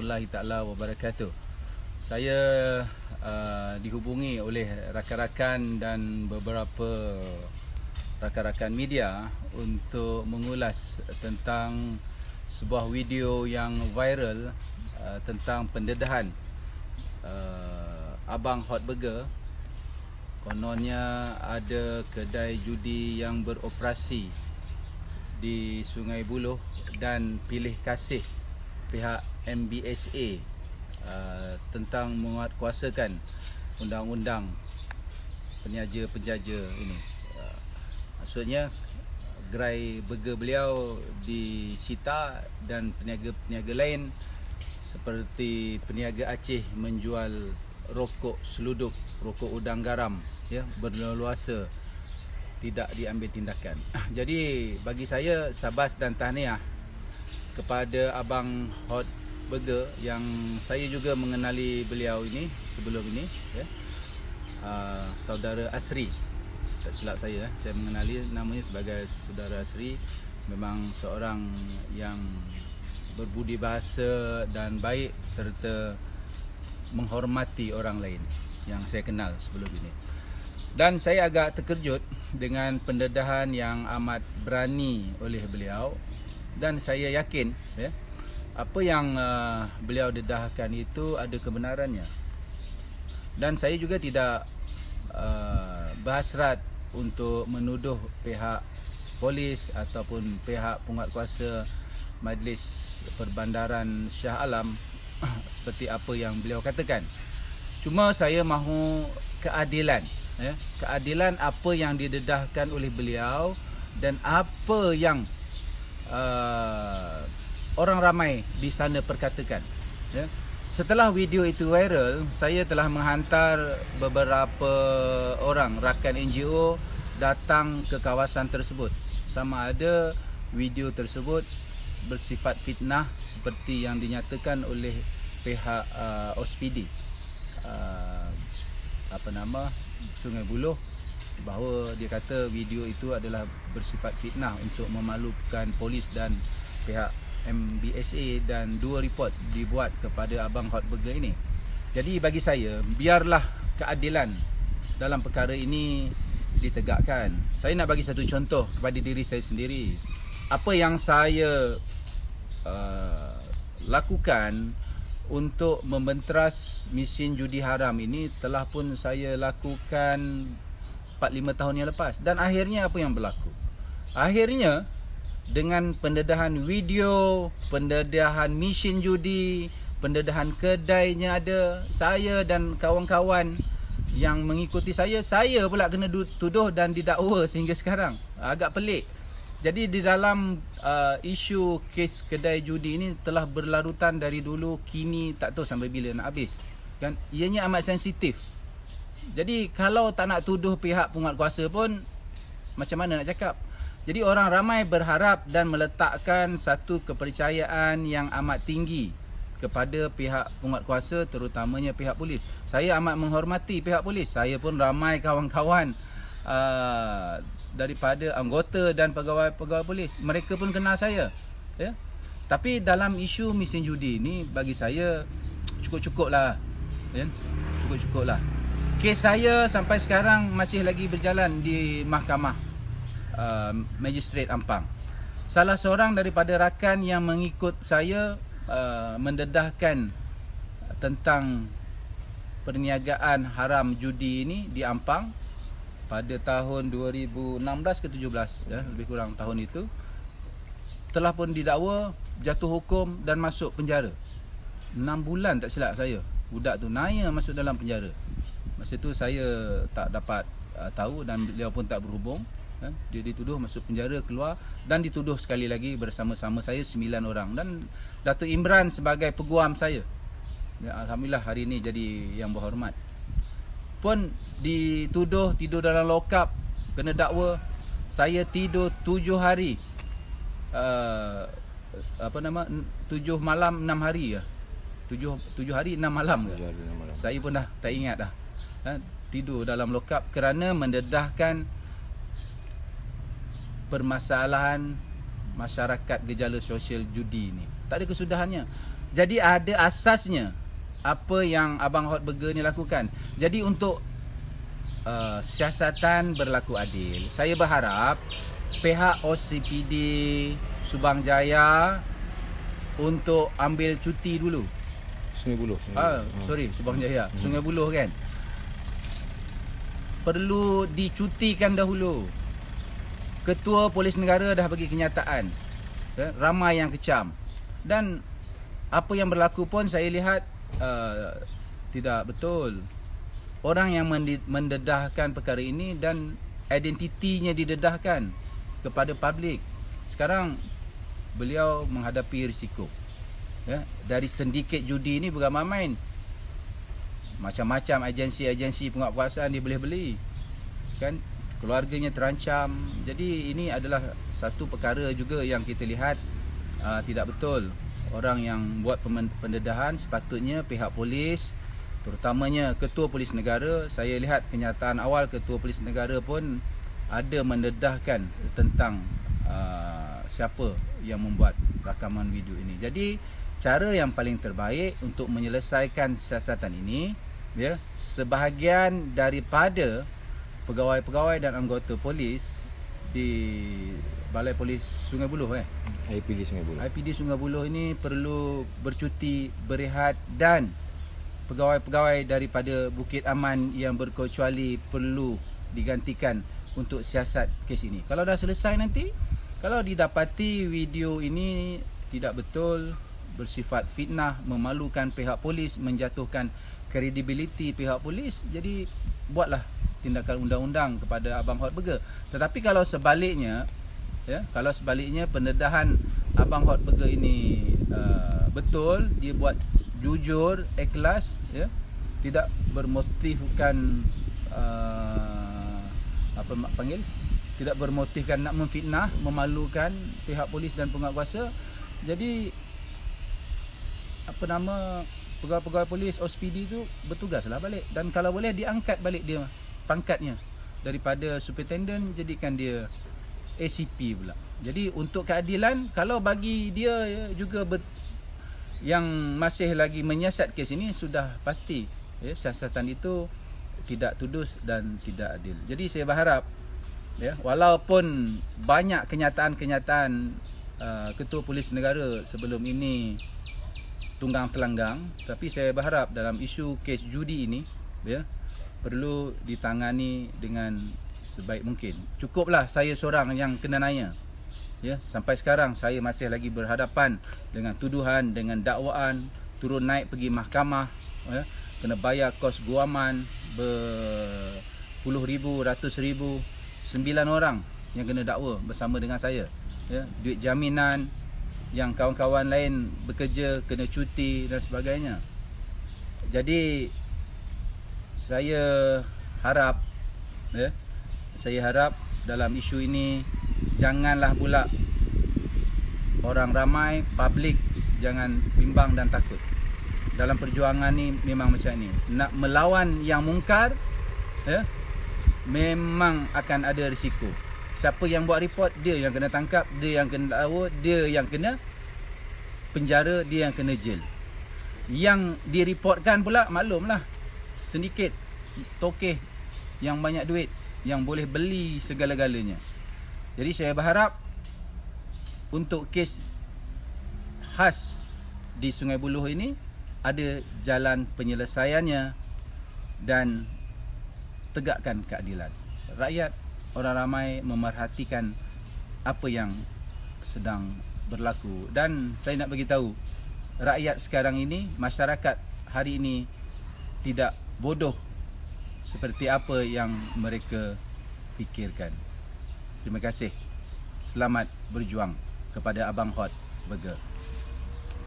warahmatullahi taala wabarakatuh. Saya dihubungi oleh rakan-rakan dan beberapa rakan-rakan media untuk mengulas tentang sebuah video yang viral tentang pendedahan Abang Hot Burger. Kononnya ada kedai judi yang beroperasi di Sungai Buloh dan pilih kasih pihak MBSA tentang menguatkuasakan undang-undang peniaga-penjaja ini. Maksudnya gerai burger beliau disita dan peniaga-peniaga lain seperti peniaga Aceh menjual rokok seluduk, rokok udang garam ya, berleluasa tidak diambil tindakan. Jadi bagi saya sabas dan tahniah kepada Abang Hot Burger yang saya juga mengenali beliau ini sebelum ini ya. Saudara Asri, tak silap saya mengenali namanya sebagai Saudara Asri. Memang seorang yang berbudi bahasa dan baik serta menghormati orang lain yang saya kenal sebelum ini. Dan saya agak terkejut dengan pendedahan yang amat berani oleh beliau, dan saya yakin ya, apa yang beliau dedahkan itu ada kebenarannya. Dan saya juga tidak berhasrat untuk menuduh pihak polis ataupun pihak penguatkuasa Majlis Perbandaran Shah Alam seperti apa yang beliau katakan. Cuma saya mahu keadilan ya, keadilan apa yang didedahkan oleh beliau dan apa yang orang ramai di sana perkatakan ya. Setelah video itu viral, saya telah menghantar beberapa orang rakan NGO datang ke kawasan tersebut. Sama ada video tersebut bersifat fitnah seperti yang dinyatakan oleh pihak OSPD Sungai Buloh, bahawa dia kata video itu adalah bersifat fitnah untuk memalukan polis dan pihak MBSA, dan 2 report dibuat kepada Abang Hot Burger ini. Jadi bagi saya, biarlah keadilan dalam perkara ini ditegakkan. Saya nak bagi satu contoh kepada diri saya sendiri. Apa yang saya lakukan untuk membenteras mesin judi haram ini telah pun saya lakukan 4-5 tahun yang lepas. Dan akhirnya apa yang berlaku? Akhirnya dengan pendedahan video, pendedahan mesin judi, pendedahan kedainya ada, saya dan kawan-kawan yang mengikuti saya pula kena tuduh dan didakwa sehingga sekarang. Agak pelik. Jadi di dalam isu kes kedai judi ini telah berlarutan dari dulu, kini tak tahu sampai bila nak habis. Kan ianya amat sensitif. Jadi kalau tak nak tuduh pihak penguatkuasa pun macam mana nak cakap? Jadi orang ramai berharap dan meletakkan satu kepercayaan yang amat tinggi kepada pihak penguatkuasa, terutamanya pihak polis. Saya amat menghormati pihak polis. Saya pun ramai kawan-kawan daripada anggota dan pegawai-pegawai polis. Mereka pun kenal saya ya. Tapi dalam isu mesin judi ni bagi saya cukup-cukup lah ya? Cukup-cukup lah. Kes saya sampai sekarang masih lagi berjalan di mahkamah Magistrate Ampang. Salah seorang daripada rakan yang mengikut saya mendedahkan tentang perniagaan haram judi ini di Ampang pada tahun 2016 ke 17 ya, lebih kurang tahun itu, telah pun didakwa, jatuh hukum dan masuk penjara 6 bulan tak silap saya. Budak tu naya masuk dalam penjara. Masa tu saya tak dapat tahu dan beliau pun tak berhubung. Dia dituduh masuk penjara, keluar, dan dituduh sekali lagi bersama-sama saya 9 orang, dan Datuk Imran sebagai peguam saya ya, alhamdulillah hari ini jadi yang berhormat, pun dituduh tidur dalam lokap, kena dakwa. Saya tidur 7 hari 7 malam 6 hari ya. 7 hari 6 malam ke? Saya pun dah tak ingat dah. Tidur dalam lokap kerana mendedahkan permasalahan masyarakat gejala sosial judi ni. Tak ada kesudahannya. Jadi ada asasnya apa yang Abang Hot Burger ni lakukan. Jadi untuk siasatan berlaku adil, saya berharap pihak OCPD Subang Jaya untuk ambil cuti dulu. Sungai Buloh. Sorry, Subang Jaya, Sungai Buloh kan. Perlu dicutikan dahulu. Ketua Polis Negara dah bagi kenyataan. Ramai yang kecam. Dan apa yang berlaku pun saya lihat tidak betul. Orang yang mendedahkan perkara ini dan identitinya didedahkan kepada publik. Sekarang beliau menghadapi risiko. Dari sindiket judi ini bukan main. Macam-macam agensi-agensi penguatkuasaan dia boleh beli. Kan? Keluarganya terancam. Jadi ini adalah satu perkara juga yang kita lihat tidak betul. Orang yang buat pendedahan sepatutnya pihak polis, terutamanya Ketua Polis Negara. Saya lihat kenyataan awal Ketua Polis Negara pun ada mendedahkan tentang siapa yang membuat rakaman video ini. Jadi cara yang paling terbaik untuk menyelesaikan siasatan ini, sebahagian daripada pegawai-pegawai dan anggota polis di Balai Polis Sungai Buloh IPD Sungai Buloh. IPD Sungai Buloh ini perlu bercuti, berehat, dan pegawai-pegawai daripada Bukit Aman yang berkecuali perlu digantikan untuk siasat kes ini. Kalau dah selesai nanti, kalau didapati video ini tidak betul, bersifat fitnah, memalukan pihak polis, menjatuhkan kredibiliti pihak polis, jadi buatlah tindakan undang-undang kepada Abang Hot Burger. Tetapi kalau sebaliknya, kalau sebaliknya pendedahan Abang Hot Burger ini betul, dia buat jujur, ikhlas, tidak bermotifkan tidak bermotifkan nak memfitnah, memalukan pihak polis dan penguatkuasa. Jadi pegawai-pegawai polis OCPD tu bertugaslah balik, dan kalau boleh diangkat balik dia pangkatnya daripada superintendent, jadikan dia ACP pula. Jadi untuk keadilan, kalau bagi dia juga yang masih lagi menyiasat kes ini, sudah pasti siasatan itu tidak tudus dan tidak adil. Jadi saya berharap walaupun banyak kenyataan-kenyataan Ketua Polis Negara sebelum ini tunggang telanggang, tapi saya berharap dalam isu kes judi ini perlu ditangani dengan sebaik mungkin. Cukuplah saya seorang yang kena naya. Sampai sekarang saya masih lagi berhadapan dengan tuduhan, dengan dakwaan, turun naik pergi mahkamah, kena bayar kos guaman berpuluh ribu, ratus ribu, 9 orang yang kena dakwa bersama dengan saya. Duit jaminan, yang kawan-kawan lain bekerja kena cuti dan sebagainya. Jadi saya harap dalam isu ini janganlah pula orang ramai, publik jangan bimbang dan takut. Dalam perjuangan ni memang macam ni. Nak melawan yang mungkar, memang akan ada risiko. Siapa yang buat report, dia yang kena tangkap, dia yang kena dakwa, dia yang kena penjara, dia yang kena jail. Yang direportkan pula, maklumlah, sindiket, tokeh yang banyak duit, yang boleh beli segala-galanya. Jadi saya berharap untuk kes khas di Sungai Buloh ini ada jalan penyelesaiannya dan tegakkan keadilan. Rakyat, orang ramai memerhatikan apa yang sedang berlaku, dan saya nak bagi tahu rakyat sekarang ini, masyarakat hari ini tidak bodoh seperti apa yang mereka fikirkan. Terima kasih. Selamat berjuang kepada Abang Hot Burger.